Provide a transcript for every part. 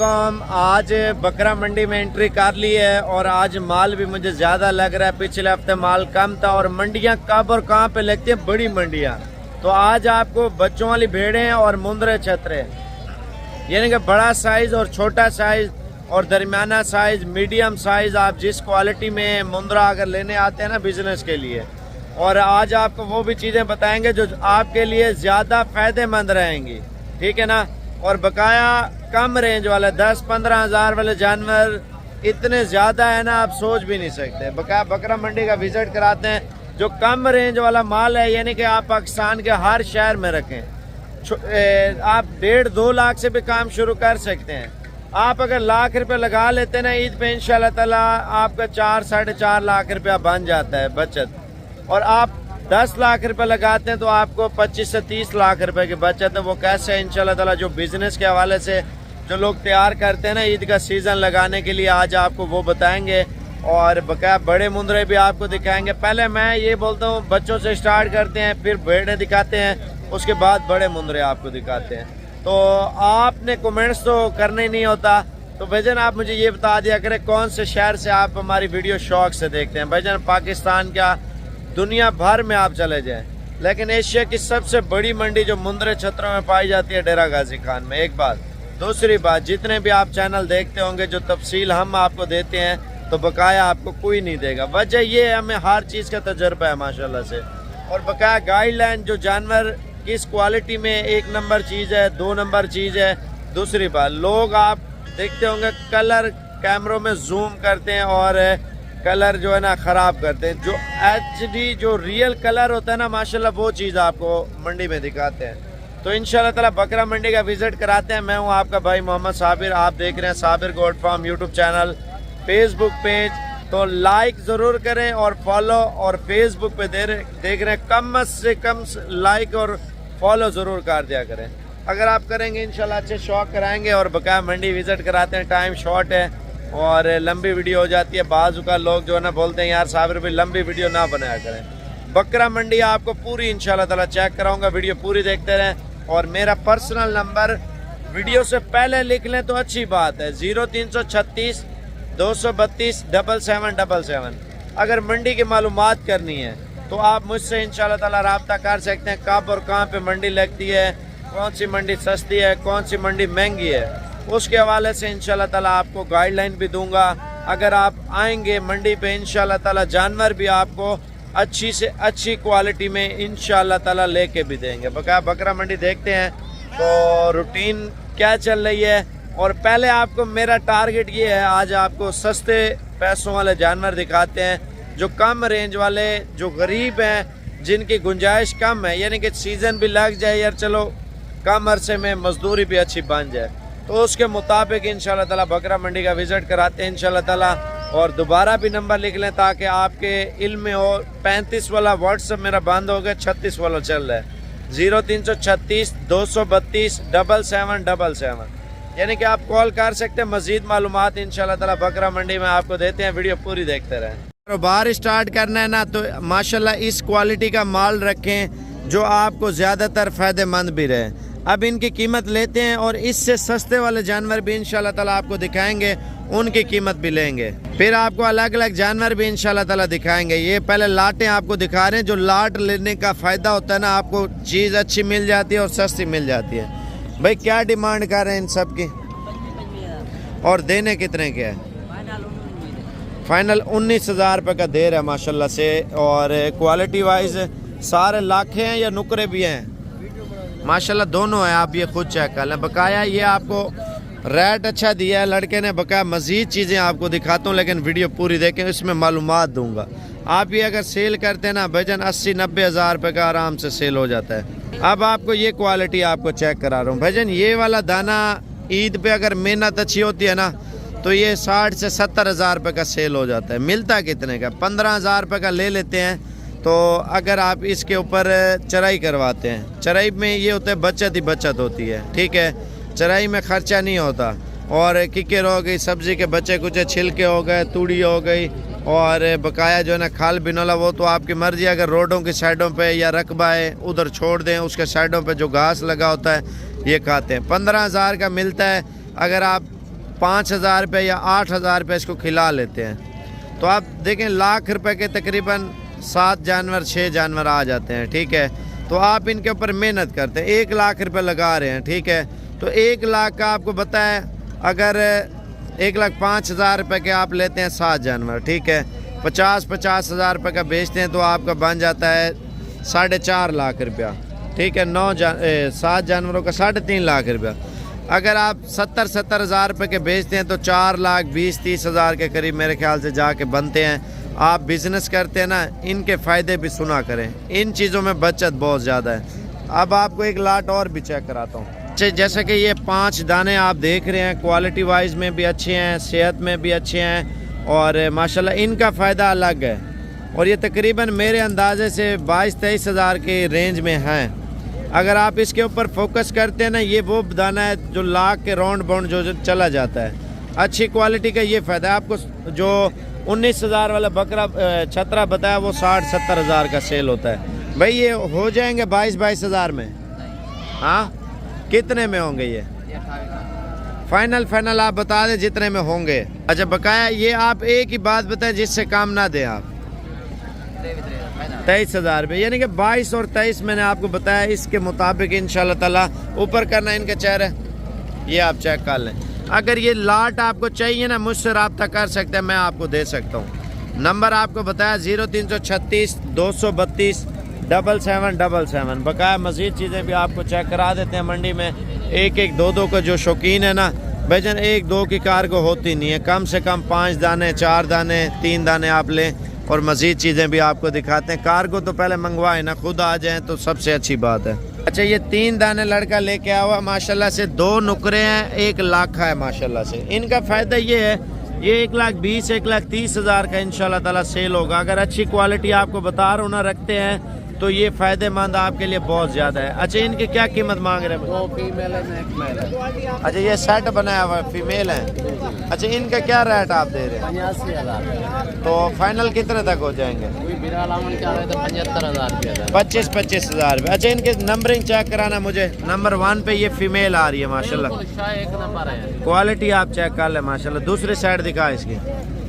वालेकुम। आज बकरा मंडी में एंट्री कर ली है और आज माल भी मुझे ज़्यादा लग रहा है। पिछले हफ्ते माल कम था और मंडियां कब और कहां पे लगती हैं, बड़ी मंडियां। तो आज आपको बच्चों वाली भेड़ें और मुंदरे छतरे, यानी कि बड़ा साइज़ और छोटा साइज़ और दरमियाना साइज़, मीडियम साइज़, आप जिस क्वालिटी में मुंदरा अगर लेने आते हैं ना बिज़नेस के लिए, और आज आपको वो भी चीज़ें बताएंगे जो आपके लिए ज़्यादा फ़ायदेमंद रहेंगी, ठीक है ना। और बकाया कम रेंज वाले 10-15 हज़ार वाले जानवर इतने ज़्यादा है ना, आप सोच भी नहीं सकते। बकाया बकरा मंडी का विज़िट कराते हैं। जो कम रेंज वाला माल है, यानी कि आप पाकिस्तान के हर शहर में रखें, आप 1.5-2 लाख से भी काम शुरू कर सकते हैं। आप अगर लाख रुपए लगा लेते हैं ना ईद पे, इंशाल्लाह ताला आपका 4-4.5 लाख रुपया बन जाता है बचत। और आप 10 लाख रुपए लगाते हैं तो आपको 25 से 30 लाख रुपए की बचत है। वो कैसे है इंशाल्लाह ताला, जो बिजनेस के हवाले से जो लोग तैयार करते हैं ना ईद का सीज़न लगाने के लिए, आज आपको वो बताएंगे। और बकाया बड़े मुंदरे भी आपको दिखाएंगे। पहले मैं ये बोलता हूँ बच्चों से स्टार्ट करते हैं, फिर भेड़ें दिखाते हैं, उसके बाद बड़े मुंदरे आपको दिखाते हैं। तो आपने कमेंट्स तो करना ही नहीं होता, तो भाईजान आप मुझे ये बता दिया करें कौन से शहर से आप हमारी वीडियो शौक से देखते हैं। भाईजान पाकिस्तान का, दुनिया भर में आप चले जाएं, लेकिन एशिया की सबसे बड़ी मंडी जो मुंदरे छतरों में पाई जाती है, डेरा गाजी खान में, एक बात। दूसरी बात, जितने भी आप चैनल देखते होंगे जो तफसील हम आपको देते हैं, तो बकाया आपको कोई नहीं देगा। वजह ये है हमें हर चीज़ का तजर्बा है माशाल्लाह से। और बकाया गाइडलाइन, जो जानवर किस क्वालिटी में 1 नंबर चीज़ है, 2 नंबर चीज़ है। दूसरी बात, लोग आप देखते होंगे कलर कैमरों में जूम करते हैं और कलर जो है ना ख़राब करते हैं। जो HD जो रियल कलर होता है ना माशाल्लाह, वो चीज़ आपको मंडी में दिखाते हैं। तो इंशाल्लाह ताला बकरा मंडी का विज़िट कराते हैं। मैं हूँ आपका भाई मोहम्मद साबिर, आप देख रहे हैं Sabir goat farm YouTube channel, Facebook page. तो लाइक ज़रूर करें और फॉलो, और फेसबुक पे देख रहे हैं कम से कम लाइक और फॉलो ज़रूर कर दिया करें। अगर आप करेंगे इंशाल्लाह अच्छे शौक कराएंगे। और बकाया मंडी विज़िट कराते हैं, टाइम शॉर्ट है और लंबी वीडियो हो जाती है। बाज़ का लोग जो है ना बोलते हैं यार साबिर भाई लंबी वीडियो ना बनाया करें। बकरा मंडी आपको पूरी इंशाल्लाह ताला चेक कराऊंगा, वीडियो पूरी देखते रहें। और मेरा पर्सनल नंबर वीडियो से पहले लिख लें तो अच्छी बात है, 0336 232 7777। अगर मंडी की मालूमात करनी है तो आप मुझसे इंशाल्लाह ताला रब्ता कर सकते हैं। कब और कहाँ पे मंडी लगती है, कौन सी मंडी सस्ती है, कौन सी मंडी महंगी है, उसके हवाले से इंशाल्लाह ताला आपको गाइडलाइन भी दूंगा। अगर आप आएंगे मंडी पे इंशाल्लाह ताला जानवर भी आपको अच्छी से अच्छी क्वालिटी में इंशाल्लाह ताला लेके भी देंगे। बकाया बकरा मंडी देखते हैं तो रूटीन क्या चल रही है। और पहले आपको मेरा टारगेट ये है, आज आपको सस्ते पैसों वाले जानवर दिखाते हैं, जो कम रेंज वाले, जो गरीब हैं, जिनकी गुंजाइश कम है, यानी कि सीज़न भी लग जाए यार, चलो कम अरसे में मजदूरी भी अच्छी बन जाए, तो उसके मुताबिक इंशाल्लाह ताला बकरा मंडी का विज़िट कराते हैं इंशाल्लाह ताला। और दोबारा भी नंबर लिख लें ताकि आपके इल्म में हो। 35 वाला व्हाट्सएप मेरा बंद हो गया, 36 वाला चल रहा है, 0336 232 7777, यानी कि आप कॉल कर सकते हैं। मजीद मालूमात इंशाल्लाह ताला बकरा मंडी में आपको देते हैं, वीडियो पूरी देखते रहें। कारोबार स्टार्ट करना है ना तो माशाल्लाह इस क्वालिटी का माल रखें जो आपको ज़्यादातर फ़ायदेमंद भी रहे। अब इनकी कीमत लेते हैं और इससे सस्ते वाले जानवर भी इंशाल्लाह ताला आपको दिखाएंगे, उनकी कीमत भी लेंगे। फिर आपको अलग अलग जानवर भी इंशाल्लाह ताला दिखाएंगे। ये पहले लाटें आपको दिखा रहे हैं, जो लाट लेने का फ़ायदा होता है ना, आपको चीज़ अच्छी मिल जाती है और सस्ती मिल जाती है। भाई क्या डिमांड कर रहे हैं इन सब की, और देने कितने के है? फाइनल 19,000 रुपये का दे रहा है माशाल्लाह से। और क्वालिटी वाइज सारे लाखे हैं या नुकरे भी हैं माशाल्लाह, दोनों है, आप ये खुद चेक कर लें। बकाया ये आपको रेट अच्छा दिया है लड़के ने। बकाया मज़ीद चीज़ें आपको दिखाता हूँ, लेकिन वीडियो पूरी देखें, इसमें मालूमात दूंगा। आप ये अगर सेल करते हैं ना भाईजान, 80-90 हज़ार रुपये का आराम से सेल हो जाता है। अब आपको ये क्वालिटी आपको चेक करा रहा हूँ भाईजान। ये वाला दाना ईद पे अगर मेहनत अच्छी होती है ना तो ये 60 से 70 हज़ार रुपये का सेल हो जाता है। मिलता कितने का? 15 हज़ार रुपये का ले लेते हैं। तो अगर आप इसके ऊपर चराई करवाते हैं, चराई में ये होता है बचत ही बचत होती है, ठीक है, चराई में ख़र्चा नहीं होता। और किकर हो गई, सब्ज़ी के बचे कुछ छिलके हो गए, तूड़ी हो गई, और बकाया जो है ना खाल बिनोला, वो तो आपकी मर्ज़ी। अगर रोडों की साइडों पे या रकबा है उधर छोड़ दें, उसके साइडों पे जो घास लगा होता है ये खाते हैं। 15 हज़ार का मिलता है। अगर आप 5,000 रुपये या 8,000 रुपये इसको खिला लेते हैं। तो आप देखें लाख रुपए के तकरीबन 7 जानवर 6 जानवर आ जाते हैं, ठीक है। तो आप इनके ऊपर मेहनत करते हैं, 1 लाख रुपए लगा रहे हैं, ठीक है। तो 1 लाख का आपको बताया, अगर 1,05,000 रुपये के आप लेते हैं 7 जानवर, ठीक है, 50 हज़ार रुपये का बेचते हैं तो आपका बन जाता है 4.5 लाख रुपया, ठीक है। 7 जानवरों का 3.5 लाख रुपया। अगर आप 70 हज़ार रुपये के बेचते हैं तो 4,20,30 हज़ार के करीब मेरे ख्याल से जाके बनते हैं। आप बिज़नेस करते हैं ना, इनके फ़ायदे भी सुना करें, इन चीज़ों में बचत बहुत ज़्यादा है। अब आपको एक लाट और भी चेक कराता हूँ। जैसे कि ये 5 दाने आप देख रहे हैं, क्वालिटी वाइज में भी अच्छे हैं, सेहत में भी अच्छे हैं और माशाल्लाह इनका फ़ायदा अलग है। और ये तकरीबन मेरे अंदाज़े से 22-23 हज़ार के रेंज में हैं। अगर आप इसके ऊपर फोकस करते हैं ना, ये वो दाना है जो लाख के राउंड बाउंड जो चला जाता है। अच्छी क्वालिटी का ये फ़ायदा है आपको। जो 19,000 वाला बकरा छतरा बताया वो 60-70 हज़ार का सेल होता है। भाई ये हो जाएंगे 22-22 हज़ार में? हाँ, कितने में होंगे ये? फाइनल आप बता दें जितने में होंगे। अच्छा बकाया ये आप एक ही बात बताएं जिससे काम ना दें आप। 23,000 रुपये, यानी कि 22 और 23 मैंने आपको बताया, इसके मुताबिक इंशाल्लाह ताला ऊपर करना इनके चेहरे, ये आप चेक कर लें। अगर ये लाट आपको चाहिए ना, मुझसे रब्ता कर सकते हैं, मैं आपको दे सकता हूँ। नंबर आपको बताया 0336 232 7777। बकाया मज़ीद चीज़ें भी आपको चेक करा देते हैं मंडी में। 1-1 2-2 का जो शौकीन है ना भाईजान, 1-2 की कार को होती नहीं है, कम से कम 5 दाने 4 दाने 3 दाने आप लें और मज़ीद चीज़ें भी आपको दिखाते हैं। कार को तो पहले मंगवाए ना, खुद आ जाएं तो सबसे अच्छी बात है। अच्छा ये 3 दाने लड़का लेके आया हुआ माशाल्लाह से, 2 नुकरे हैं, 1 लाख है माशाल्लाह से। इनका फ़ायदा ये है, ये 1,20,000 1,30,000 हज़ार का इंशाल्लाह ताला सेल होगा। अगर अच्छी क्वालिटी आपको बता रहा हूँ ना रखते हैं तो ये फ़ायदेमंद आपके लिए बहुत ज़्यादा है। अच्छा इनकी क्या कीमत मांग रहे हैं? 2 फीमेल है, 1 मेल है। अच्छा ये सेट बनाया हुआ फीमेल है। अच्छा इनका क्या रेट आप दे रहे हैं? 85,000। तो फाइनल कितने तक हो जाएंगे? 75,000 रुपये। 25 हज़ार रुपये। अच्छा इनके नंबरिंग चेक कराना मुझे। नंबर 1 पे ये फीमेल आ रही है माशाल्लाह, 1 नंबर है। क्वालिटी आप चेक कर ले माशाल्लाह। दूसरी साइड दिखा इसकी,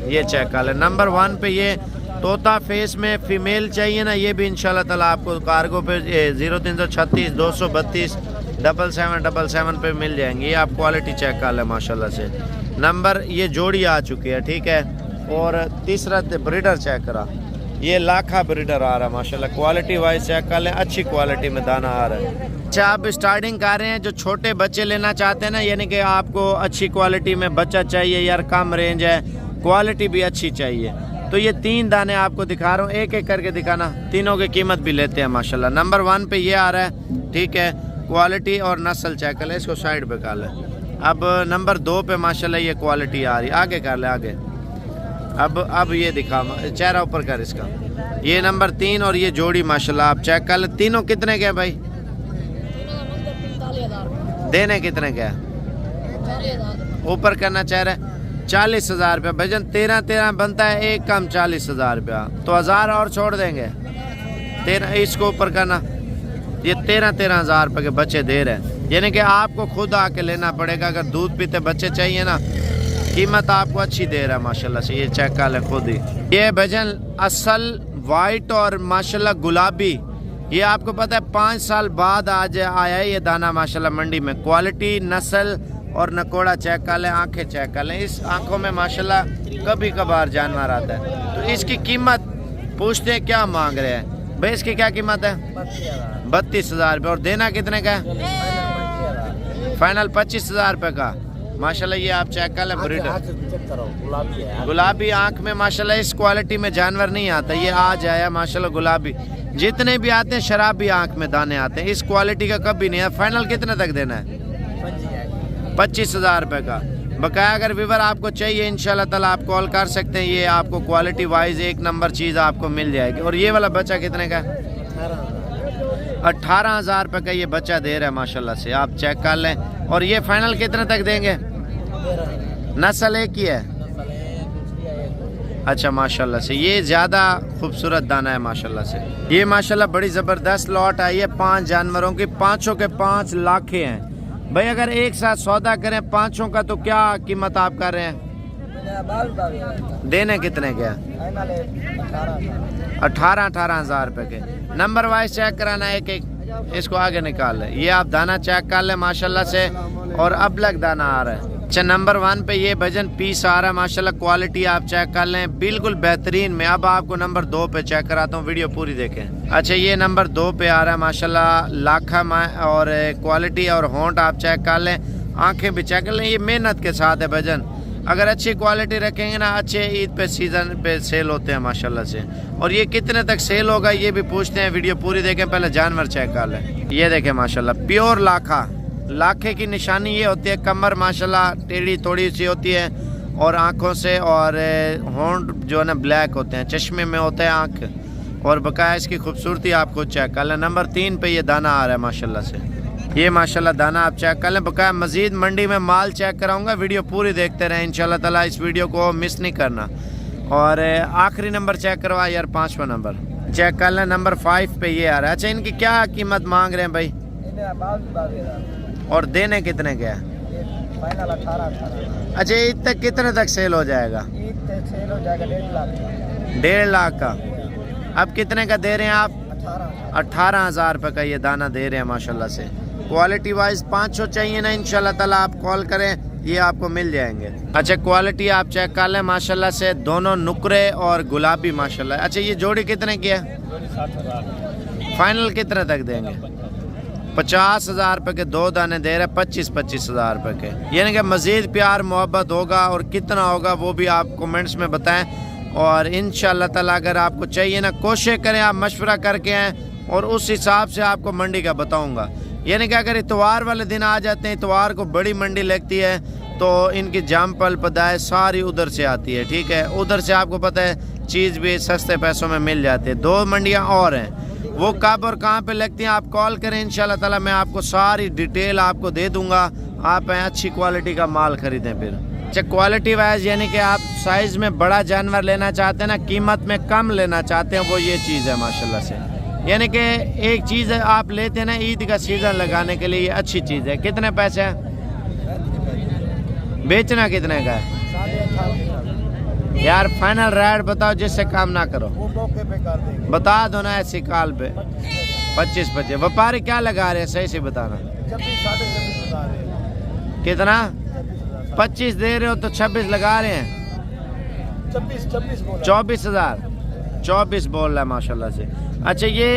ये चेक कर ले। नंबर 1 पे ये तोता फेस में फीमेल चाहिए ना, ये भी इंशाल्लाह ताला आपको कार्गो पे 0336 232 7777 पे मिल जाएंगे। ये आप क्वालिटी चेक कर लें माशाल्लाह से। नंबर ये जोड़ी आ चुकी है, ठीक है। और तीसरा ब्रीडर चेक करा, ये लाखा ब्रीडर आ रहा है माशाल्लाह। क्वालिटी वाइज चेक कर लें, अच्छी क्वालिटी में दाना आ रहा है। अच्छा आप स्टार्टिंग कर रहे हैं, जो छोटे बच्चे लेना चाहते हैं ना, यानी कि आपको अच्छी क्वालिटी में बच्चा चाहिए यार, कम रेंज है, क्वालिटी भी अच्छी चाहिए, तो ये 3 दाने आपको दिखा रहा हूँ, एक एक करके दिखाना। तीनों की कीमत भी लेते हैं माशाल्लाह। नंबर 1 पे ये आ रहा है, ठीक है। क्वालिटी और नस्ल चेक कर ले, इसको साइड पे कर ले। अब नंबर 2 पे माशाल्लाह ये क्वालिटी आ रही है, आगे कर ले आगे। अब ये दिखा, चेहरा ऊपर कर इसका। ये नंबर 3 और ये जोड़ी माशाल्लाह आप चेक कर ले। तीनों कितने के हैं भाई? देने कितने के हैं? ऊपर करना चेहरा 40,000 रुपया। भजन 13 बनता है, एक कम 40,000 रुपया, तो 1000 और छोड़ देंगे। 13 इसको ऊपर करना, ये 13 हज़ार रुपये के बच्चे दे रहे हैं, यानी कि आपको खुद आके लेना पड़ेगा। अगर दूध पीते बच्चे चाहिए ना, कीमत आपको अच्छी दे रहा है माशाल्लाह से। ये चेक कर लें खुद ही। ये भजन असल वाइट और माशाल्लाह गुलाबी, ये आपको पता है 5 साल बाद आज आया है ये दाना माशाल्लाह मंडी में। क्वालिटी नस्ल और नकोड़ा चेक कर लें, आंखें चेक कर लें। इस आंखों में माशाल्लाह कभी कभार जानवर आता है। तो इसकी कीमत पूछते हैं क्या मांग रहे हैं भाई? इसकी क्या कीमत है? 32,000 रुपये। और देना कितने का है? फाइनल 25,000 रुपये का माशाल्लाह। ये आप चेक कर लें, ब्रीडर गुलाबी आंख में माशाल्लाह। इस क्वालिटी में जानवर नहीं आता, ये आज आया माशाल्लाह गुलाबी। जितने भी आते हैं शराबी आंख में दाने आते हैं, इस क्वालिटी का कभी नहीं है। फाइनल कितने तक देना है? 25,000 रुपये का। बकाया अगर विवर आपको चाहिए इंशाल्लाह ताला आप कॉल कर सकते हैं, ये आपको क्वालिटी वाइज 1 नंबर चीज़ आपको मिल जाएगी। और ये वाला बच्चा कितने का है? 18,000 रुपये का ये बच्चा दे रहा है माशाल्लाह से, आप चेक कर लें। और ये फाइनल कितने तक देंगे? नस्ल एक ही है। अच्छा माशाल्लाह से, ये ज़्यादा खूबसूरत दाना है माशाल्लाह से। ये माशाल्लाह बड़ी ज़बरदस्त लॉट आई है 5 जानवरों की, 5 के 5 लाखे हैं भाई अगर एक साथ सौदा करें पाँचों का तो क्या कीमत आप कर रहे हैं? देने कितने के? 18,000 रुपए के। नंबर वाइज चेक कराना एक एक, इसको आगे निकाल लें। ये आप दाना चेक कर लें माशाल्लाह से, और अबलग दाना आ रहा है। अच्छा नंबर 1 पे ये भजन पीस आ रहा है माशाल्लाह, क्वालिटी आप चेक कर लें बिल्कुल बेहतरीन में। अब आपको नंबर 2 पे चेक कराता हूँ, वीडियो पूरी देखें। अच्छा ये नंबर 2 पे आ रहा है माशाल्लाह, लाखा और क्वालिटी और होंठ आप चेक कर लें, आंखें भी चेक कर लें। ये मेहनत के साथ है भजन, अगर अच्छी क्वालिटी रखेंगे ना, अच्छे ईद पे सीजन पे सेल होते हैं माशाल्लाह से। और ये कितने तक सेल होगा ये भी पूछते हैं, वीडियो पूरी देखें, पहले जानवर चेक कर लें। ये देखें माशाल्लाह प्योर लाखा। लाखे की निशानी ये होती है, कमर माशाल्लाह टेढ़ी थोड़ी सी होती है और आँखों से, और होंठ जो है ना ब्लैक होते हैं, चश्मे में होता है आँख, और बकाया इसकी खूबसूरती आप खुद चेक कर लें। नंबर 3 पे ये दाना आ रहा है माशाल्लाह से, ये माशाल्लाह दाना आप चेक कर लें। बकाया मजीद मंडी में माल चेक कराऊंगा, वीडियो पूरी देखते रहें इंशाल्लाह ताला, इस वीडियो को मिस नहीं करना। और आखिरी नंबर चेक करवा यार, 5वां नंबर चेक कर लें, नंबर 5 पे ये आ रहा है। अच्छा इनकी क्या कीमत मांग रहे हैं भाई, और देने कितने के हैं? अच्छा ईद तक कितने तक सेल हो जाएगा? 1.5 लाख का। अब कितने का दे रहे हैं आप? 18,000 रुपये का ये दाना दे रहे हैं माशाल्लाह से। क्वालिटी वाइज 500 चाहिए ना, इंशाल्लाह ताला आप कॉल करें, ये आपको मिल जाएंगे। अच्छा क्वालिटी आप चेक कर लें माशाल्लाह से, दोनों नुकरे और गुलाबी माशाल्लाह। अच्छा ये जोड़ी कितने की है? फाइनल कितने तक देंगे? 50,000 रुपये के 2 दाने दे रहे हैं, 25,000 रुपये के। यानी कि मज़ीद प्यार मोहब्बत होगा, और कितना होगा वो भी आप कमेंट्स में बताएं। और इंशाल्लाह ताला अगर आपको चाहिए ना, कोशिश करें आप मशवरा करके आएँ, और उस हिसाब से आपको मंडी का बताऊँगा। यानी कि अगर इतवार वाले दिन आ जाते हैं, इतवार को बड़ी मंडी लगती है, तो इनकी जामपल पदाय सारी उधर से आती है, ठीक है। उधर से आपको पता है चीज़ भी सस्ते पैसों में मिल जाती है। 2 मंडियाँ और हैं, वो कब और कहाँ पे लगती हैं आप कॉल करें, इंशाल्लाह ताला मैं आपको सारी डिटेल आपको दे दूंगा। आप अच्छी क्वालिटी का माल खरीदें फिर। अच्छा क्वालिटी वाइज यानी कि आप साइज़ में बड़ा जानवर लेना चाहते हैं ना, कीमत में कम लेना चाहते हैं, वो ये चीज़ है माशाल्लाह से। यानी कि एक चीज़ आप लेते हैं ना ईद का सीज़न लगाने के लिए, ये अच्छी चीज़ है। कितने पैसे हैं? बेचना कितने का है यार? फाइनल रेट बताओ जिससे काम ना करो, बता दो ना ऐसी कॉल पे। 25 व्यापारी क्या लगा रहे हैं सही से बताना। कितना? 25 दे रहे हो तो 26 लगा रहे हैं। 24,000 24 बोल रहा है माशाल्लाह से। अच्छा ये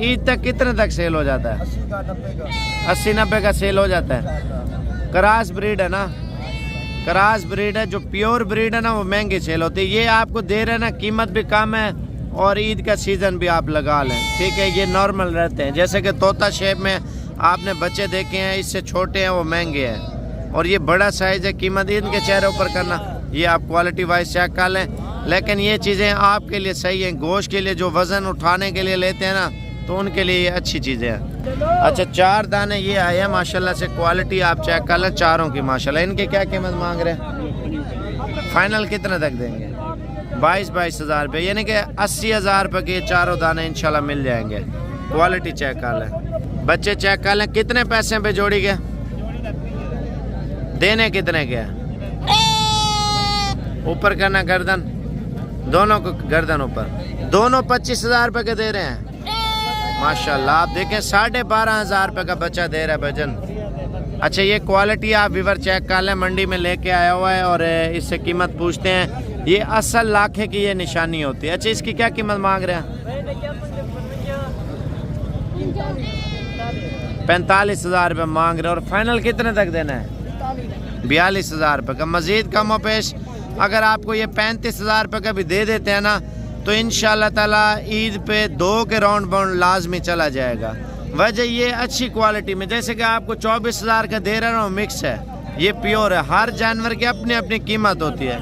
ईद तक कितने तक सेल हो जाता है? 80-90 का सेल हो जाता है। क्रॉस ब्रीड है ना, क्रॉस ब्रीड है, जो प्योर ब्रीड है ना वो महंगी सेल होती है। ये आपको दे रहे हैं ना, कीमत भी कम है, और ईद का सीज़न भी आप लगा लें, ठीक है। ये नॉर्मल रहते हैं, जैसे कि तोता शेप में आपने बच्चे देखे हैं, इससे छोटे हैं वो महंगे हैं, और ये बड़ा साइज़ है। कीमत इनके चेहरे ऊपर करना, ये आप क्वालिटी वाइज चेक कर लें। लेकिन ये चीज़ें आपके लिए सही हैं, गोश्त के लिए जो वज़न उठाने के लिए लेते हैं ना, तो उनके लिए ये अच्छी चीज़ें हैं। अच्छा 4 दाने ये आए हैं माशाल्लाह से, क्वालिटी आप चेक कर लें चारों की माशाल्लाह। इनकी क्या कीमत मांग रहे हैं? फाइनल कितने तक देंगे? 22,000 रुपये, यानी कि 80,000 रुपये के चारों दाने इंशाल्लाह मिल जाएंगे। क्वालिटी चेक कर लें, बच्चे चेक कर लें। कितने पैसे पे जोड़ी के? देने कितने के? ऊपर करना गर्दन, दोनों को गर्दन ऊपर, दोनों 25,000 रुपये के दे रहे हैं माशाल्लाह। आप देखें 12,500 रुपये का बच्चा दे रहा है भजन। अच्छा ये क्वालिटी आप व्यूअर चेक कर लें, मंडी में लेके आया हुआ है, और इससे कीमत पूछते हैं। ये असल लाखे की ये निशानी होती है। अच्छा इसकी क्या कीमत मांग रहे हैं? 45,000 रुपये मांग रहे हैं, और फाइनल कितने तक देना है? 42,000 रुपये का। मजीद कम पेश अगर आपको ये 35,000 रुपये का भी दे देते हैं ना, तो इंशाल्लाह ताला ईद पे 2 के राउंड बाउंड लाजमी चला जाएगा। वजह ये अच्छी क्वालिटी में, जैसे कि आपको 24,000 का दे रहा हूँ, मिक्स है, ये प्योर है। हर जानवर की अपनी अपनी कीमत होती है।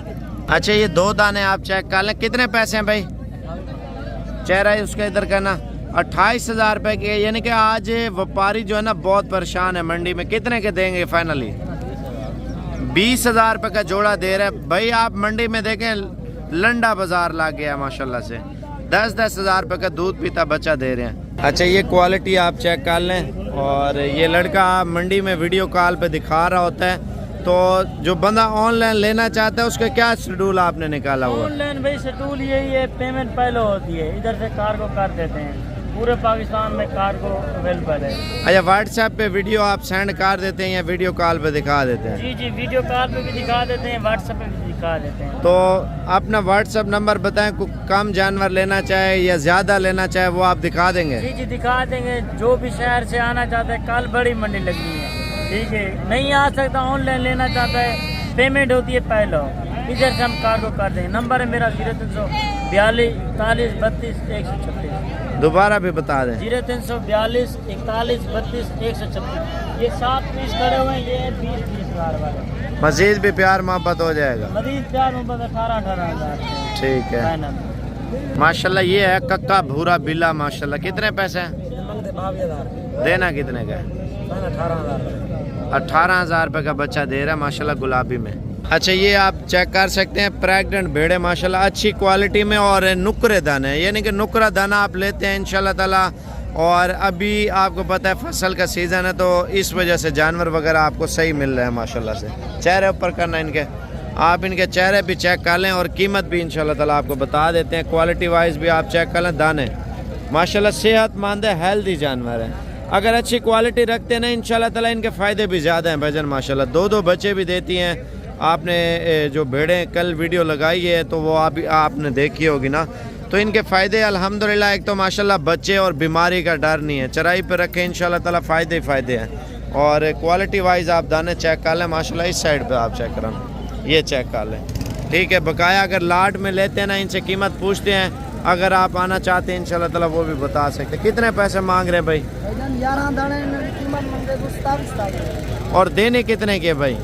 अच्छा ये 2 दाने आप चेक कर लें, कितने पैसे हैं भाई? चेहरा उसका इधर करना, 28,000 रुपये के। यानी कि आज व्यापारी जो है ना बहुत परेशान है मंडी में। कितने के देंगे फाइनली? 20,000 रुपये का जोड़ा दे रहा है भाई। आप मंडी में देखें लंडा बाजार ला गया माशाल्लाह से, 10-10 हज़ार रुपये का दूध पीता बच्चा दे रहे हैं। अच्छा ये क्वालिटी आप चेक कर लें। और ये लड़का मंडी में वीडियो कॉल पे दिखा रहा होता है, तो जो बंदा ऑनलाइन लेना चाहता है उसका क्या शेड्यूल आपने निकाला हुआ? ऑनलाइन भाई शेड्यूल यही है, पेमेंट पहले होती है, इधर से कार्गो कर देते हैं, पूरे पाकिस्तान में कार्गो अवेलेबल है। अच्छा व्हाट्सएप पे वीडियो आप सेंड कर देते हैं या वीडियो कॉल पे दिखा देते हैं? जी जी, वीडियो कॉल पे भी दिखा देते हैं, व्हाट्सएप पे भी दिखा देते हैं। तो अपना व्हाट्सएप नंबर बताएं, कोई कम जानवर लेना चाहे या ज़्यादा लेना चाहे वो आप दिखा देंगे? जी जी दिखा देंगे। जो भी शहर से आना चाहता है, कल बड़ी मंडी लगनी है, ठीक है, नहीं आ सकता ऑनलाइन लेना चाहता है, पेमेंट होती है पहले, इधर से हम कार्गो कर देंगे। नंबर है मेरा 0342 41 32 136। दोबारा भी बता दें। 0342 41 32 136। ये 7 पीस खड़े हुए हैं, ये 20 हज़ार वाले। मजीद भी प्यार मोहब्बत हो जाएगा? मजीद प्यार मोहब्बत 18 हज़ार। ठीक है माशाल्लाह। ये है कक्का भूरा बिल्ला माशाल्लाह। कितने पैसे हैं? देना कितने का है? 18,000 रुपये का बच्चा दे रहा है माशाल्लाह गुलाबी में। अच्छा ये आप चेक कर सकते हैं, प्रेग्नेंट भेड़ है माशाल्लाह, अच्छी क्वालिटी में और नुकरे दाने, यानी कि नुकरा दाना आप लेते हैं इंशाल्लाह ताला। और अभी आपको पता है फसल का सीज़न है, तो इस वजह से जानवर वगैरह आपको सही मिल रहे हैं माशाल्लाह से। चेहरे ऊपर करना इनके, आप इनके चेहरे भी चेक कर लें और कीमत भी इंशाल्लाह ताला आपको बता देते हैं। क्वालिटी वाइज भी आप चेक कर लें। दाने माशाल्लाह सेहतमंद है, हेल्दी जानवर है। अगर अच्छी क्वालिटी रखते हैं ना इंशाल्लाह ताला इनके फ़ायदे भी ज़्यादा हैं भाईजान माशाल्लाह। 2 बच्चे भी देती हैं। आपने जो भेड़ें कल वीडियो लगाई है तो वो आपने देखी होगी ना, तो इनके फ़ायदे अल्हम्दुलिल्लाह। एक तो माशाल्लाह बच्चे और बीमारी का डर नहीं है, चराई पे रखें इंशाल्लाह ताला फ़ायदे ही फ़ायदे हैं। और क्वालिटी वाइज आप दाने चेक कर लें माशाल्लाह। इस साइड पे आप चेक करें, ये चेक कर लें, ठीक है। बकाया अगर लाट में लेते हैं ना, इनसे कीमत पूछते हैं, अगर आप आना चाहते हैं इंशाल्लाह ताला वो भी बता सकते हैं। कितने पैसे मांग रहे हैं भाई? 11 दाने कीमत मांगे 27। और देने कितने के भाई?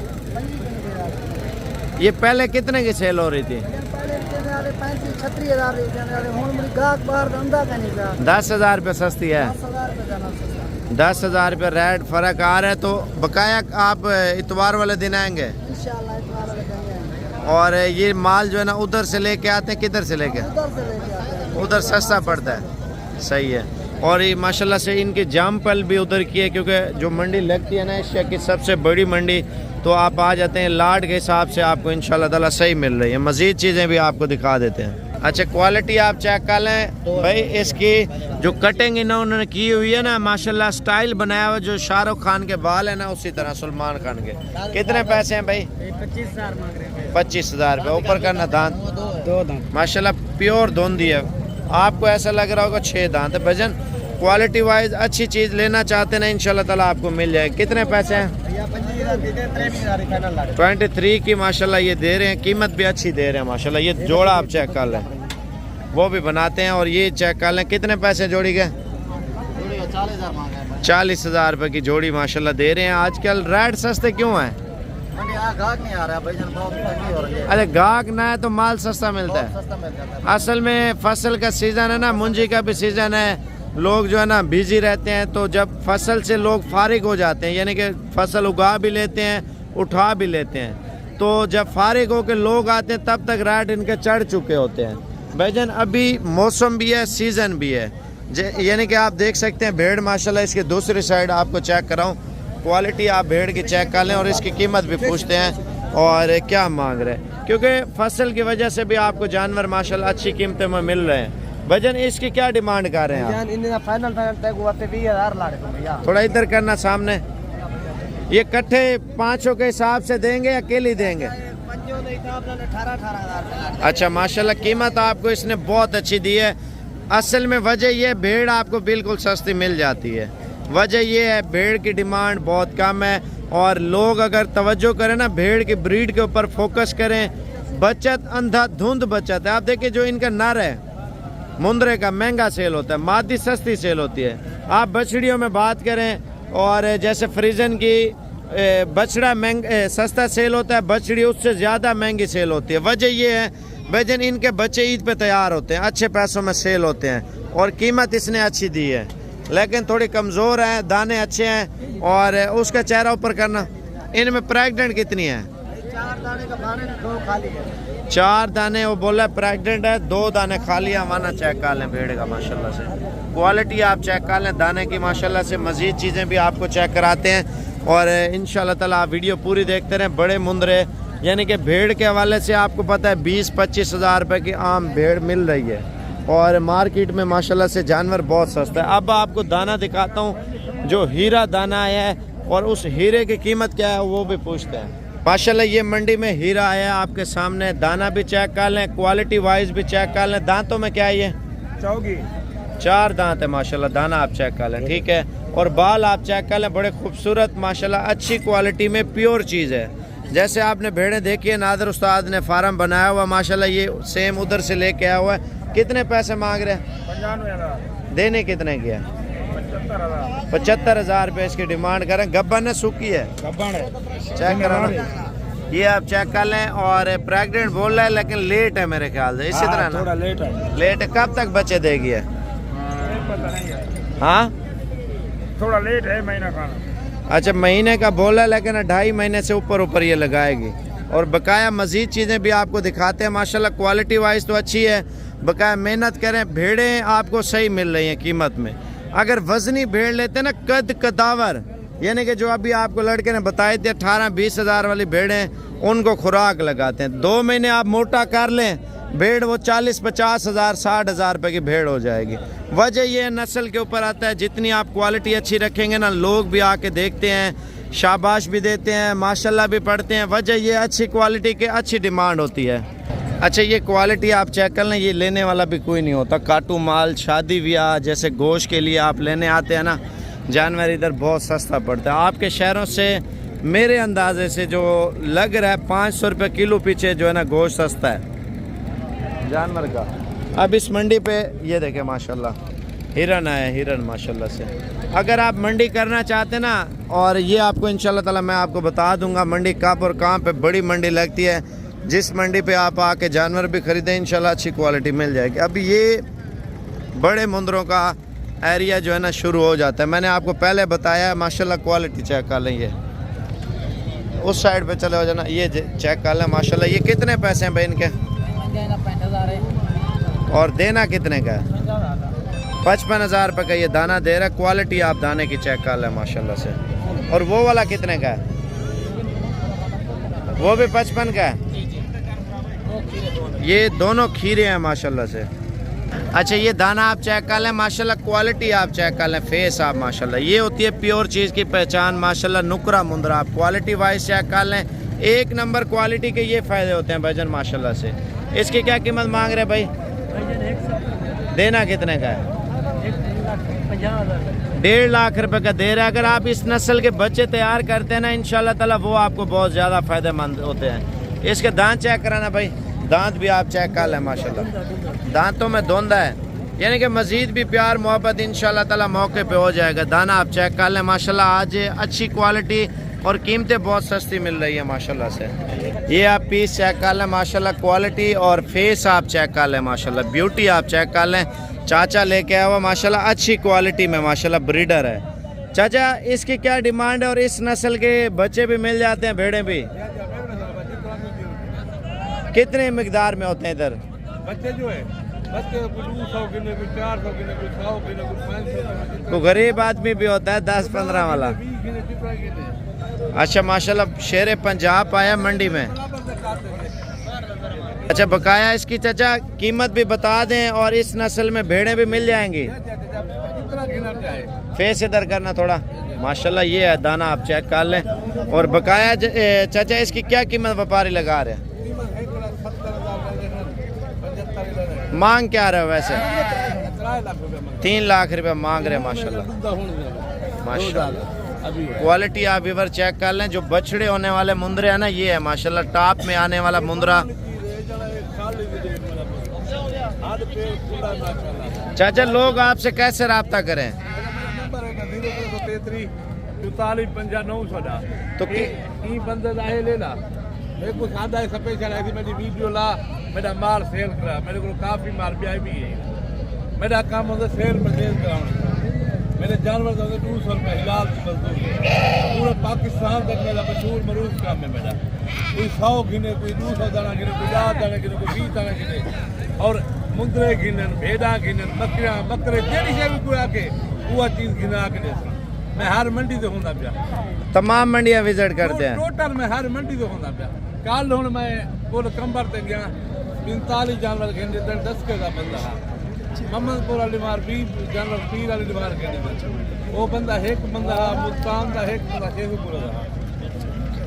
ये पहले कितने की सेल हो रही थी? 10,000 रुपये सस्ती है। 10,000 रुपये रेट फ़र्क आ रहा है। तो बकाया आप इतवार वाले दिन आएंगे? और ये माल जो है ना उधर से लेके आते हैं, किधर से लेके? उधर सस्ता पड़ता है, सही है। और ये माशाल्लाह से इनकी जाम पल भी उधर की है, क्योंकि जो मंडी लगती है ना एशिया की सबसे बड़ी मंडी, तो आप आ जाते हैं लाट के हिसाब से आपको इंशाल्लाह ताला सही मिल रही है। मज़ीद चीज़ें भी आपको दिखा देते हैं। अच्छा क्वालिटी आप चेक कर लें भाई। इसकी जो कटिंग इन्होंने की हुई है ना माशाल्लाह, स्टाइल बनाया हुआ, जो शाहरुख खान के बाल है ना उसी तरह सलमान खान के। कितने पैसे हैं भाई? 25,000 मांग रहे हैं। 25,000 रुपये। ऊपर करना दांत 2 दांत माशाल्लाह प्योर धुंधी है। आपको ऐसा लग रहा होगा 6 दांत है। भजन क्वालिटी वाइज अच्छी चीज़ लेना चाहते ना इंशाल्लाह ताला आपको मिल जाए। कितने पैसे हैं? 23 की माशाल्लाह ये दे रहे हैं, कीमत भी अच्छी दे रहे हैं माशाल्लाह। ये जोड़ा आप चेक कर लें, वो भी बनाते हैं। और ये चेक कर लें कितने पैसे जोड़ी के? 40,000 रुपये की जोड़ी माशाल्लाह दे रहे हैं। आजकल रेट सस्ते क्यों हैं? अरे गाहक ना है तो माल सस्ता मिलता है। असल में फसल का सीज़न है ना, मुंजी का भी सीज़न है, लोग जो है ना बिजी रहते हैं। तो जब फसल से लोग फारिग हो जाते हैं, यानी कि फसल उगा भी लेते हैं, उठा भी लेते हैं, तो जब फारिग हो के लोग आते हैं तब तक रेट इनके चढ़ चुके होते हैं भाईजान। अभी मौसम भी है, सीज़न भी है, यानी कि आप देख सकते हैं भेड़ माशाल्लाह। इसके दूसरी साइड आपको चेक कराऊँ, क्वालिटी आप भेड़ की चेक कर लें और इसकी कीमत भी पूछते हैं और क्या मांग रहे हैं, क्योंकि फसल की वजह से भी आपको जानवर माशाल्लाह अच्छी कीमतों में मिल रहे हैं। भजन इसकी क्या डिमांड कर रहे हैं आप? फाइनल थोड़ा इधर करना सामने। ये कट्ठे 500 के हिसाब से देंगे या केली देंगे? 18,000। अच्छा माशाल्लाह कीमत आपको इसने बहुत अच्छी दी है। असल में वजह ये भेड़ आपको बिल्कुल सस्ती मिल जाती है। वजह ये है भेड़ की डिमांड बहुत कम है, और लोग अगर तवज्जो करें ना भेड़ की ब्रीड के ऊपर फोकस करें, बचत अंधाधुंध बचत है। आप देखिए जो इनका नर है मुंदरे का महंगा सेल होता है, मादी सस्ती सेल होती है। आप बछड़ियों में बात करें और जैसे फ्रीजन की बछड़ा सस्ता सेल होता है, बछड़ी उससे ज़्यादा महंगी सेल होती है। वजह ये है भाईजान इनके बच्चे ईद पे तैयार होते हैं, अच्छे पैसों में सेल होते हैं और कीमत इसने अच्छी दी है, लेकिन थोड़ी कमज़ोर है, दाने अच्छे हैं। और उसका चेहरा ऊपर करना। इनमें प्रेग्नेंट कितनी है? 4 दाने का खाने 2 खाली है। 4 दाने वो बोला प्रेग्नेंट है, 2 दाने खाली है। हमारा चेक कर लें भेड़ का माशाल्लाह से। क्वालिटी आप चेक कर लें दाने की माशाल्लाह से। मज़ीद चीज़ें भी आपको चेक कराते हैं और इंशाल्लाह ताला आप वीडियो पूरी देखते रहें। बड़े मुंदरे यानी कि भेड़ के हवाले से आपको पता है 20-25 हज़ार रुपये की आम भेड़ मिल रही है और मार्केट में माशाल्लाह से जानवर बहुत सस्ता है। अब आपको दाना दिखाता हूँ जो हीरा दाना है और उस हीरे की कीमत क्या है वो भी पूछते हैं। माशाल्लाह ये मंडी में हीरा आया आपके सामने। दाना भी चेक कर लें, क्वालिटी वाइज भी चेक कर लें। दांतों में क्या है ये? चौगी 4 दांत है माशाल्लाह। दाना आप चेक कर लें, ठीक है। और बाल आप चेक कर लें, बड़े खूबसूरत माशाल्लाह, अच्छी क्वालिटी में प्योर चीज़ है। जैसे आपने भेड़ें देखी है, नादर उस्ताद ने फार्म बनाया हुआ माशाल्लाह, ये सेम उधर से लेके आया हुआ है। कितने पैसे मांग रहे हैं? 95,000 देने कितने की है? 75,000 75,000 रुपये इसकी डिमांड करें। गब्बन है सूखी है? चेक कराना, ये आप चेक कर लें। और प्रेग्नेंट बोल रहा है लेकिन लेट है मेरे ख्याल से, इसी तरह थोड़ा ना लेट है। लेट है। कब तक बच्चे देगी है? पता नहीं है, हाँ थोड़ा लेट है महीना खाना। अच्छा, महीने का बोला लेकिन 2.5 महीने से ऊपर ये लगाएगी। और बकाया मज़ीद चीज़ें भी आपको दिखाते हैं माशाल्लाह। क्वालिटी वाइज तो अच्छी है, बकाया मेहनत करें। भेड़ें आपको सही मिल रही हैं कीमत में। अगर वजनी भेड़ लेते ना कद कदावर, यानी कि जो अभी आपको लड़के ने बताए थे 18-20 हज़ार वाली भेड़ें, उनको खुराक लगाते हैं। 2 महीने आप मोटा कर लें भेड़, वो 40-50 हज़ार 60 हज़ार रुपये की भेड़ हो जाएगी। वजह ये नस्ल के ऊपर आता है। जितनी आप क्वालिटी अच्छी रखेंगे ना, लोग भी आके देखते हैं, शाबाश भी देते हैं, माशाल्लाह भी पढ़ते हैं। वजह ये अच्छी क्वालिटी की अच्छी डिमांड होती है। अच्छा, ये क्वालिटी आप चेक कर लें, ये लेने वाला भी कोई नहीं होता। काटू माल, शादी ब्याह जैसे गोश्त के लिए आप लेने आते हैं ना, जानवर इधर बहुत सस्ता पड़ता है। आपके शहरों से मेरे अंदाजे से जो लग रहा है 500 रुपये किलो पीछे जो है ना गोश्त सस्ता है जानवर का। अब इस मंडी पे ये देखें माशाल्लाह हिरन आए, हिरन माशाल्लाह से। अगर आप मंडी करना चाहते ना, और ये आपको इंशाल्लाह ताला मैं आपको बता दूंगा मंडी कब और कहाँ पे बड़ी मंडी लगती है, जिस मंडी पे आप आके जानवर भी खरीदें इंशाल्लाह अच्छी क्वालिटी मिल जाएगी। अब ये बड़े मुंदरों का एरिया जो है ना शुरू हो जाता है। मैंने आपको पहले बताया माशाल्लाह। क्वालिटी चेक कर लें, ये उस साइड पे चले हो जाना, ये चेक कर लें माशाल्लाह। ये कितने पैसे हैं भाई इनके? 65,000 है। और देना कितने का है? 55,000 रुपये का ये दाना दे रहा है। क्वालिटी आप दाने की चेक कर लें माशाल्लाह से। और वो वाला कितने का है? वो भी 55 का है। ये दोनों खीरे हैं माशाल्लाह से। अच्छा, ये दाना आप चेक कर लें माशाल्लाह। क्वालिटी आप चेक कर लें, फेस आप माशाल्लाह, ये होती है प्योर चीज़ की पहचान माशाल्लाह। नुकरा मुंदरा आप क्वालिटी वाइज चेक कर लें, एक नंबर क्वालिटी के ये फ़ायदे होते हैं भाईजान माशाल्लाह से। इसकी क्या कीमत मांग रहे भाई? देना कितने का है? 1.5 लाख रुपए का दे रहा है। अगर आप इस नस्ल के बच्चे तैयार करते हैं ना इंशाल्लाह ताला, वो आपको बहुत ज़्यादा फ़ायदेमंद होते हैं। इसके दांत चेक कराना भाई, दांत भी आप चेक कर लें माशाल्लाह। दांतों में धुंधा है, यानी कि मज़ीद भी प्यार मोहब्बत इंशाल्लाह ताला मौके पे हो जाएगा। दाना आप चेक कर लें माशाल्लाह। आज अच्छी क्वालिटी और कीमतें बहुत सस्ती मिल रही है माशाल्लाह से। ये आप पीस चेक कर लें माशाल्लाह। क्वालिटी और फेस आप चेक कर लें माशाल्लाह। ब्यूटी आप चेक कर लें। चाचा लेके आया हुआ माशाल्लाह अच्छी क्वालिटी में माशाल्लाह, ब्रीडर है। चाचा, इसकी क्या डिमांड है? और इस नस्ल के बच्चे भी मिल जाते हैं, भेड़ें भी? कितने मिकदार में होते हैं इधर बच्चे? जो है बच्चे 200 गिने, 400 गिने, 100 गिने, 500 को गरीब आदमी भी होता है 10-15 वाला। अच्छा माशाल्लाह, शेर पंजाब आया मंडी में। अच्छा, बकाया इसकी चाचा कीमत भी बता दें, और इस नस्ल में भेड़ें भी मिल जाएंगी। फेस इधर करना थोड़ा माशाल्लाह। ये है दाना आप चेक कर लें। और बकाया चाचा इसकी क्या कीमत व्यापारी लगा रहे हैं? मांग क्या रहे हो वैसे? 3 लाख रुपए मांग रहे हैं माशाल्लाह माशाल्लाह। क्वालिटी आप व्यूअर चेक कर लें। जो बछड़े होने वाले मुंदरे हैं ना, ये है माशाल्लाह टॉप में आने वाला मुंदरा। चाचा, लोग आपसे कैसे रब्ता करें? 43 50 900 तो बंदे आए लेना मेरे को सादा है स्पेशल है। मेरी वीडियो ला, मेरा माल सेल करा, मेरे को काफ़ी माल भी है। मेरा काम होता सेल में सेल कराना। मेरे जानवर का 200 रुपये हिलाल की मजदूरी है। पूरा पाकिस्तान तक मेरा मशहूर मरूफ काम है मेरा। कोई 100 गिने, कोई 200 दाना गिने, कोई 10 दाना गिने, कोई 20 दाना गिने। और मुंदरे गिनन भेड़ा गिनन बकरियां बकरे जेड़ी शे भी कोई आके वो चीज गिना के दे। मैं हर मंडी से होंदा पिया, तमाम मंडियां विजिट करते हैं। टोटल मैं हर मंडी से होंदा पिया। कल हुन मैं कोल कंबर ते गया 45 जानवर गिनदे 10 के दा बंदा हा। मोहम्मदपुर वाली मार 20 जानवर पीर वाली मार गिनदे। वो बंदा एक बंदा हा, मुल्तान दा एक बंदा शेखपुर दा हा।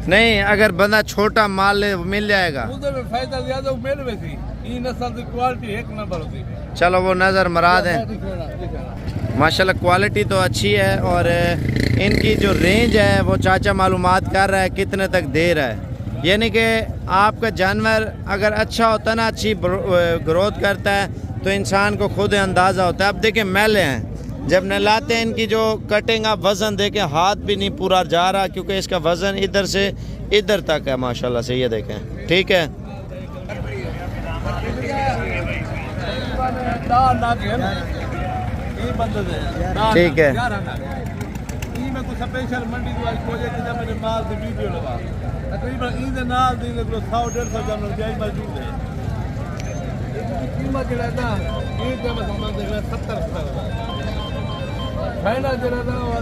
नहीं, अगर बंदा छोटा माल ले मिल जाएगा। उधर में फायदा ज्यादा मिल वैसी ई नस्ल की क्वालिटी एक नंबर होती। चलो वो नज़र मरा दें। माशाल्लाह क्वालिटी तो अच्छी है और इनकी जो रेंज है वो चाचा मालूमात कर रहा है कितने तक दे रहा है। यानी कि आपका जानवर अगर अच्छा होता है ना, अच्छी ग्रोथ करता है तो इंसान को खुद अंदाज़ा होता है। अब देखें मैले हैं, जब नहलाते हैं इनकी जो कटिंग आप वज़न देखें हाथ भी नहीं पूरा जा रहा क्योंकि इसका वज़न इधर से इधर तक है माशाल्लाह से। ये देखें, ठीक है। ठीक है, स्पेशल मंडी मेरे माल की वीडियो लगा तकरीबन ईद नाल दी 100-150 जानवर जाई मौजूद है। कीमत जो है ना ईद में सामान देख रहे 70,000 फाइनल जो है ना वो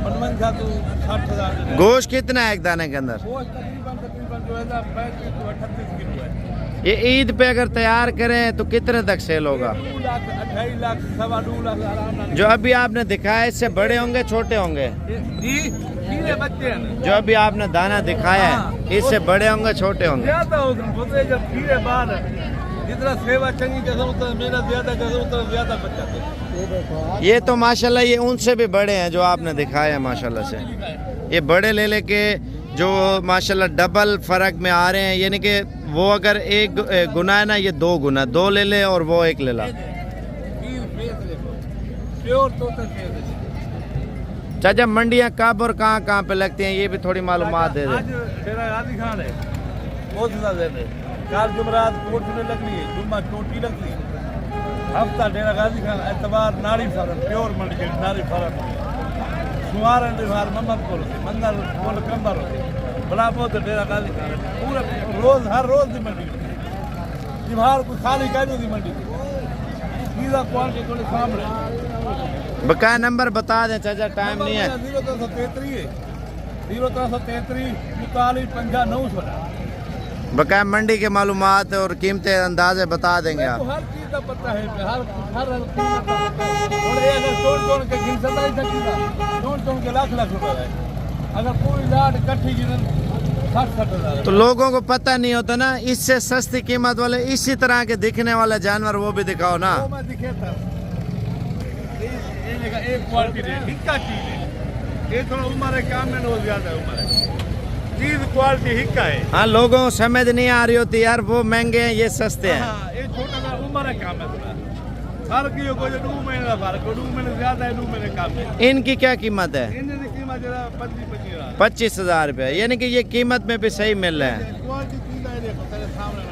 मनमन का तो 60,000। गोश्त कितना है एक दाने के अंदर? गोश्त तकरीबन जो है ना 35 से 38 किलो है। ये ईद पे अगर तैयार करें तो कितने तक सेल होगा? 2 लाख 28 लाख 2.5 लाख आराम से। जो अभी आपने दिखाया इससे बड़े होंगे छोटे होंगे? जी हीरे बच्चे हैं। जो अभी आपने दाना दिखाया है इससे बड़े होंगे छोटे होंगे? ज्यादा होते जब हीरे बाल जितना सेवा चंगी कसम उतना मेहनत ज्यादा कसम उतना ज्यादा बच्चा थे। ये तो माशाल्लाह ये उनसे भी बड़े हैं जो आपने दिखाया है माशाल्लाह से। ये बड़े ले लेके जो माशाल्लाह डबल फ़र्क में आ रहे हैं, यानी कि वो अगर एक गुना है ना ये 2 गुना, 2 ले ले और वो 1 ले ला। चाचा मंडियाँ कब और कहाँ पे लगती हैं ये भी थोड़ी मालूमात दे दे। गाजी खान है बहुत ज्यादा है। कल जुमरात कोट में लगनी है, जुम्मा चोटी लगनी है। हफ्ता डेरा गाजी खान एतवार नारी फार्म प्योर मंडी नारी फार्म सुमार मोहम्मदपुर मंगल कोल कंबर बड़ा बहुत डेरा गाजी खान पूरा रोज हर रोज की मंडी दिमाग को खाली कहने की मंडी सीधा क्वालिटी को सामने। बकाया नंबर बता दें चाचा, टाइम नहीं है। 0333 43 50 900। बकाया मंडी के मालूमात और कीमतें अंदाजे बता देंगे आप। हर चीज का पता है, हर कीमत का पता है। और ये अगर तोड़ के गिन सकता है तोड़ के लाख रुपए है। अगर कोई लाट इकट्ठी गिनन 60,000। तो लोगों को पता नहीं होता ना, इससे सस्ती कीमत वाले इसी तरह के दिखने वाले जानवर वो भी दिखाओ ना। वो मैं दिखे था एक क्वालिटी है, हिक्का चीज है। ये थोड़ा उम्र है काम में बहुत ज्यादा उम्र है, चीज क्वालिटी हिक्का है। हाँ, लोगों को समझ नहीं आ रही होती यार वो महंगे हैं ये सस्ते हैं। हाँ, ये छोटा सा उम्र है काम है थोड़ा फर्क ही कोई 2 महीने का फर्क 2 महीने ज्यादा है 2 महीने कम है। इनकी क्या कीमत है? इनकी कीमत जरा 25,000 25,000 रुपये, यानी कि ये कीमत में भी सही मिल रहा है। क्वालिटी चीज है, देखो तेरे सामने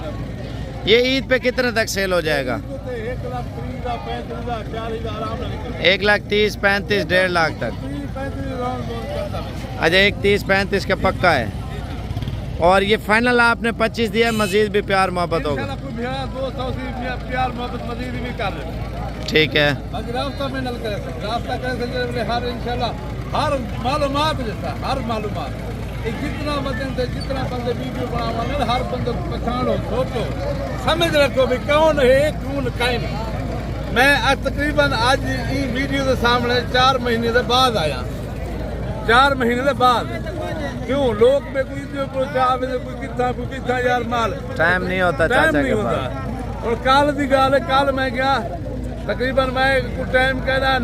ये ईद पे कितने तक सेल हो जाएगा? 1,30,000 35,000 40,000 आराम लगे। 1,30,000 35,000 1.5 लाख तक। 35,000 अच्छा 1,30,000 35,000 का पक्का है। और ये फाइनल आपने 25 दिया, मजीद भी प्यार मोहब्बत होगा। 200 से प्यार मोहब्बत मजीद भी कर रहे। ठीक है, बाकी रास्ता में नल कर सकते, रास्ता कर सकते हर इंशाल्लाह हर मालूमात जैसा हर मालूमात जितना बंदे जितना बंदे वीडियो बनावा हर बंदे को पहचानो सोचो समझ रखो भी कौन है कौन कायम। मैं तकरीबन आज ये वीडियो के सामने 4 महीने के बाद आया, 4 महीने के बाद। क्यों लोग में कोई कितना यार माल टाइम नहीं होता टाइम चाचा नहीं के होता। पास। और कल की गाल है, कल मैं गया तकरीबन मैं कुछ टाइम कह रहा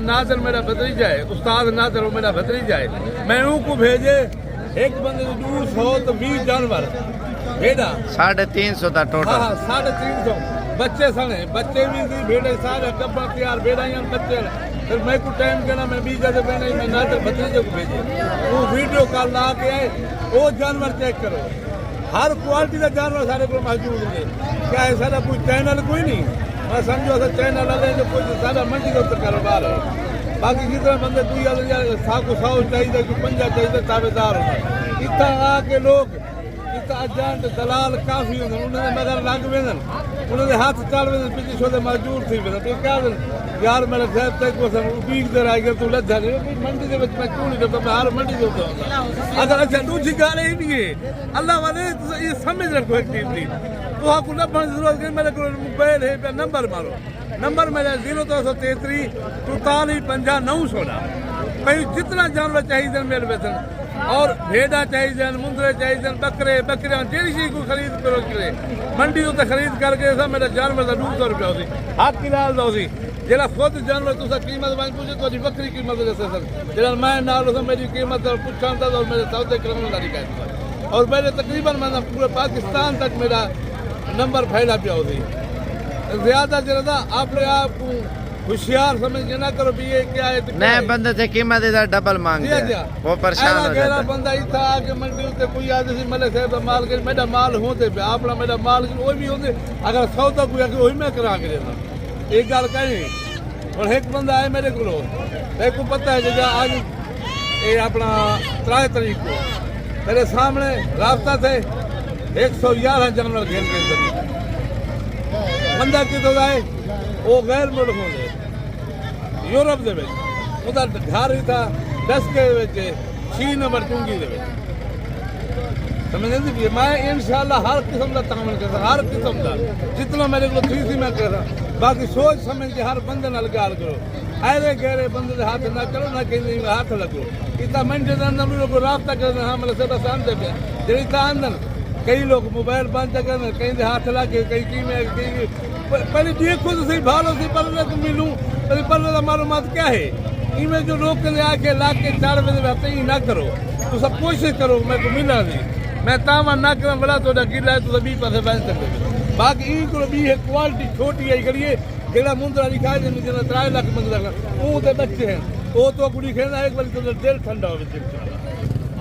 नाजर मेरा भतीजा है, उस्ताद नाजर वो मेरा भतीजा है। मैं उनको भेजे एक बंदे 200 तो 20 जानवर भेड़ा 350 था टोटल। हाँ 350 बच्चे सने बच्चे भी थी भेड़े सारे कब्बा तैयार भेड़ा बच्चे। फिर मैं कुछ टाइम कहना मैं 20 जगह पहले मैं नाजर भतीजे को भेजे वो वीडियो कॉल ला के आए वो जानवर चेक करो हर क्वालिटी का जानवर सारे को मौजूद है। क्या है सारा कोई चैनल कोई नहीं, मैं समझो सर चैनल वाले जो कोई सारा मंडी का उत्तर कारोबार है। बाकी जितना बंदे कोई 100 चाहिए कोई 50 चाहिए ताबेदार होना इतना आके लोग एजेंट दलाल काफ़ी होंगे उन्होंने मगर लग वेंदन उन्होंने हाथ चल वेंदन पिछले शोधे मजदूर थी वेंदन तो क्या यार मेरे साहब तक वो सब उबीक दे रहा है तू लज्जा नहीं मंडी के ਵਿੱਚ मैं क्यों नहीं करता मैं हर मंडी में होता अगर अच्छा दूसरी गाल ही नहीं है अल्लाह वाले ये समझ रखो एक चीज थी तो आपको ना बन जरूरत है मेरे को मोबाइल है पे नंबर मारो नंबर मेरा 0333 44 50 916 भाई जितना जानवर चाहिए मेरे वेतन और भेड़ा चाहिए मुंदरे चाहिए बकरे बकरियां जेड़ी चीज को खरीद करो करे मंडी तो खरीद करके सब मेरा जानवर का 200 रुपया होती हाथ की लाल दो सी जेड़ा खुद जानवर तुसा कीमत मान पूछे तो बकरी कीमत दे सर जेड़ा मैं नाल मेरी कीमत पूछांदा और मेरे सौदे करने वाली कहता और मेरे तकरीबन मैं पूरे पाकिस्तान तक मेरा नंबर फैला पिया होती ज्यादा ज्यादा अपने आप को होशियार समझ के ना करो भी ये क्या है नए बंदे थे कीमत इधर डबल मांगते हैं वो परेशान हो जाता है बंदा ही था कि मंडी उते कोई आदि सी मले साहब दा माल के मेरा माल होते पे अपना मेरा माल कोई भी होते अगर सौदा कोई आके वही मैं करा के देता एक गल कही और एक बंदा है मेरे को एक को पता है कि आज ये अपना 3 तारीख को तेरे सामने रास्ता थे 111 जानवर घेर के बंदा कितों का है वो गैर मुल्क होंगे यूरोप दे विच उधर घर ही था 10 के 6 नंबर चुंगी दे समझ नहीं मैं इंशाल्लाह हर किस्म का तामल करता हर किस्म का जितना मेरे को थी मैं कर रहा बाकी सोच समझ के हर बंदे नाल गाल करो ऐरे गहरे बंदे दे हाथ ना करो ना कहीं हाथ लगो इतना मंडी के अंदर लोग रास्ता करना हाँ मतलब सब शांत पे जेडी ता अंदर कई लोग मोबाइल बंद करना कहीं दे हाथ लगे कहीं की में कहीं पहले देखो तो सही भालो से पर मिलूं पर मालूमात क्या है इनमें जो लोग के आके ला के 4 बजे रहते ही ना करो तो सब कोशिश करो मैं को मिला नहीं मैं तामा ना करा बड़ा तो गिला है तो सभी पासे बन सकते बाकी ई को भी है क्वालिटी छोटी है करिए जेड़ा मुंदरा लिखा है जिन 3 लाख मंगदा वो तो बच्चे हैं वो तो कुड़ी खेलना एक बार तो दिल ठंडा हो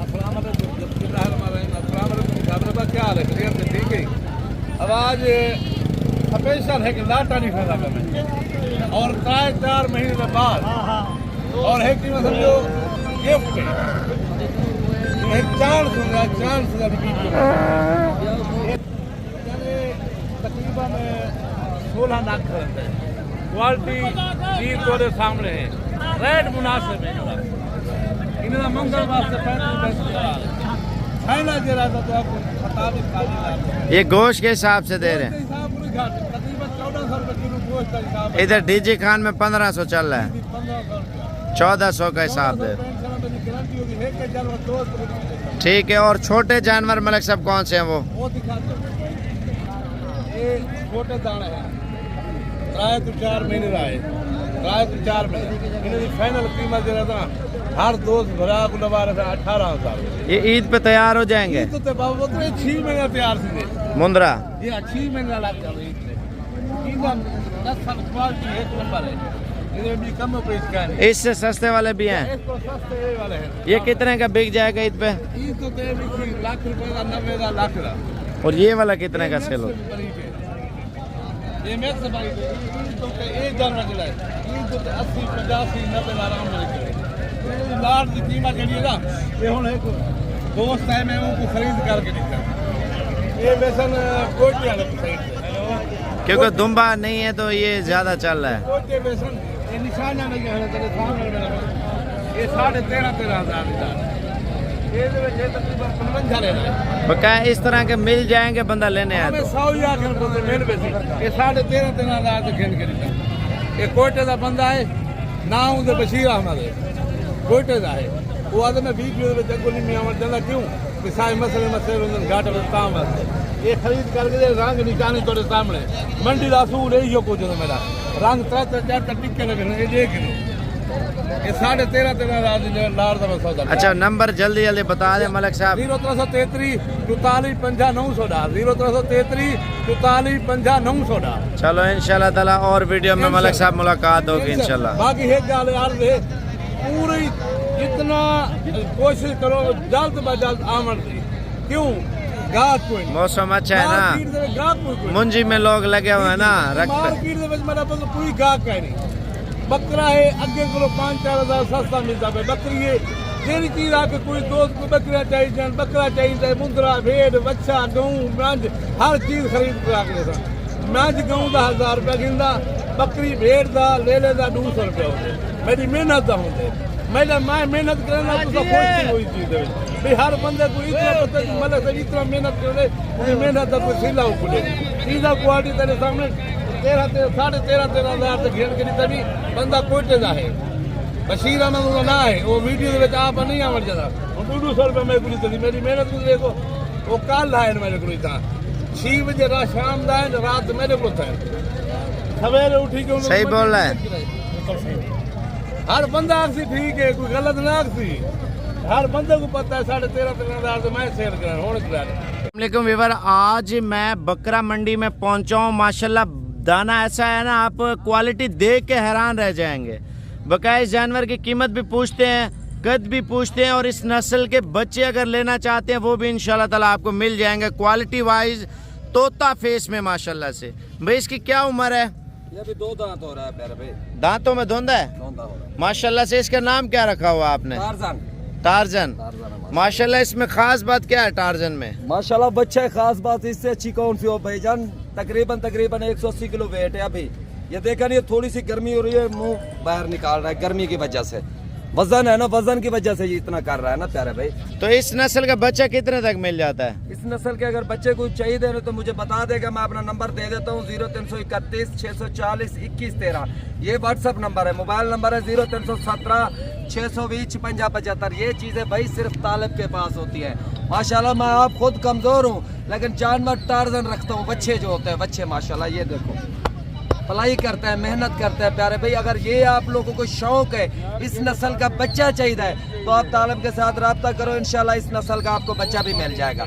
अस्सलाम वालेकुम क्या हाल है ठीक है आवाज स्पेशल है कि लाटा नहीं खाना मैं और 4 महीने के बाद और है कि समझो गिफ्ट एक चांस होगा तकरीबन 16 लाख क्वालिटी चीज थोड़े सामने है रेट मुनासिब है इन्हें मंगल वास्ते फाइनल दे रहा था तो आपको खताब ये गोश्त के हिसाब से दे रहे हैं तकरीबन 1400 रुपए किलो गोश्त का हिसाब इधर डीजी खान में 1500 चल रहा है 1400 का हिसाब दे ठीक है और छोटे जानवर मलिक साहब कौन से हैं वो ये छोटे दाने हैं 3-4 महीने रहा है 3-4 महीने इन्हें फाइनल कीमत दे रहा था हर दोस्त भरा को लगा रहा था 18,000 ये ईद पे तैयार हो जाएंगे तो बाबू तो 6 महीने तैयार थे मुंद्रा ये 6 महीने लग जाए 10 साल क्वालिटी एक नंबर है इधर भी कम प्राइस का है इससे सस्ते वाले भी हैं इसको सस्ते वाले हैं ये कितने का बिक जाएगा ईद पे ये तो दे भी लाख रुपए का 90 का लाख का और ये वाला कितने का सेल हो ये मैक्स भाई तो एक जानवर चला है ये तो 80 85 90 आराम से चले लाट की कीमत जड़ी ना ये हुन एक दोस्त है मैं उनको खरीद करके दिखा ये बेसन कोटी वाले साइड से क्योंकि दुम्बा नहीं है तो ये ज्यादा चल रहा है कोटी बेसन ये निशाना नहीं है तेरे सामने ये 13,500 का ये तकरीबन 55 ले रहा है बकाया इस तरह के मिल जाएंगे बंदा लेने आए हमें तो 100 या के बोलते मेल बेसी ये 13,500 से खेल के ये कोटे का बंदा है ना उनके बशीर अहमद है कोटे का है वो आदमी मैं 20 किलो जंगली में आवर चला क्यों कि सारे मसले उन घाट में काम है ये खरीद करके रंग निकालने तोड़े सामने मंडी का असूल है यो कुछ मेरा रंग 3-4 टिक्के लगे ये देख लो ये 13,500 लार का सौदा अच्छा नंबर जल्दी जल्दी बता दे मलिक साहब 0333 44 50 900 0333 44 50 900 चलो इंशाल्लाह ताला और वीडियो में मलिक साहब मुलाकात होगी इंशाल्लाह बाकी एक गल यार पूरी जितना कोशिश करो जल्द ब जल्द आमद की क्यों गाहक कोई मौसम अच्छा है ना गाहक कोई मुंजी में लोग लगे हुए हैं ना रखते मार्केट में मेरा बंदा कोई गाहक है नहीं बकरा है अगे को 5-4 हज़ार सस्ता मिलता है बकरी है जेरी चीज आपके कोई दोस्त को बकरा चाहिए, बकरा चाहिए, मुंदरा, भेड़, बच्चा, गेहूं, मंज, हर चीज खरीद के आके सन। मंज गेहूं का 1000 रुपया गिनदा, बकरी भेड़ का ले लेदा 200 रुपया होते। मेरी मेहनत का होते, मैं मेहनत करना तो कोई चीज हुई चीज है भाई। हर बंदे को इतना पता कि मतलब सर इतना मेहनत करे, मेहनत का कोई सिला उखड़े। सीधा क्वालिटी तेरे सामने 13,500 घेर के तभी बंदा कोटे का है। बशीर अहमद ना है वो वीडियो के आप नहीं आवर जाता 200 रुपये मेरे को चली। मेरी मेहनत को देखो, वो कल है मेरे को था 6 बजे रात शाम का है, रात मेरे को था सवेरे उठी के। सही बोल रहा है। हर बंदा आखसी ठीक है, कोई गलत ना आखसी। हर बंदे को पता है 13,500 से मैं सेल कर वालेकुम वीवर, आज मैं बकरा मंडी में पहुंचा हूँ। माशाल्लाह दाना ऐसा है ना, आप क्वालिटी देख के हैरान रह जाएंगे। बकाया इस जानवर की कीमत भी पूछते हैं, कद भी पूछते हैं, और इस नस्ल के बच्चे अगर लेना चाहते हैं वो भी इंशाल्लाह ताला आपको मिल जाएंगे क्वालिटी वाइज, तोता फेस में माशाल्लाह से। भाई इसकी क्या उम्र है? ये भी 2 दांत हो रहा है प्यारे भाई, दांतों में धुंधा है धोंधा हो रहा है। माशाल्लाह से। इसका नाम क्या रखा हुआ आपने? टारजन। टारजन। टारजन माशाल्लाह इसमें खास बात क्या है टारजन में? माशाल्लाह बच्चा है, खास बात इससे अच्छी कौन सी हो भाईजान। तकरीबन 180 किलो वेट है अभी। ये देखा नहीं, थोड़ी सी गर्मी हो रही है, मुंह बाहर निकाल रहा है गर्मी की वजह से। वजन है ना, वजन की वजह से ये इतना कर रहा है ना प्यारे भाई। तो इस नस्ल का बच्चा कितने तक मिल जाता है? इस नस्ल के अगर बच्चे को चाहिए दे तो मुझे बता देगा, मैं अपना नंबर दे देता हूँ 0331 640 2113। ये व्हाट्सअप नंबर है। मोबाइल नंबर है 0317 620 55 75। ये चीज़ें भाई सिर्फ तालिब के पास होती है। माशाल्लाह मैं आप खुद कमज़ोर हूँ लेकिन जानवर टारजन रखता हूँ। बच्चे जो होते हैं बच्चे माशाल्लाह ये देखो पलाई करता है, मेहनत करता है प्यारे भाई। अगर ये आप लोगों को शौक है इस नस्ल का बच्चा चाहिए तो आप तालिब के साथ रब्ता करो, इंशाल्लाह इस नस्ल का आपको बच्चा भी मिल जाएगा।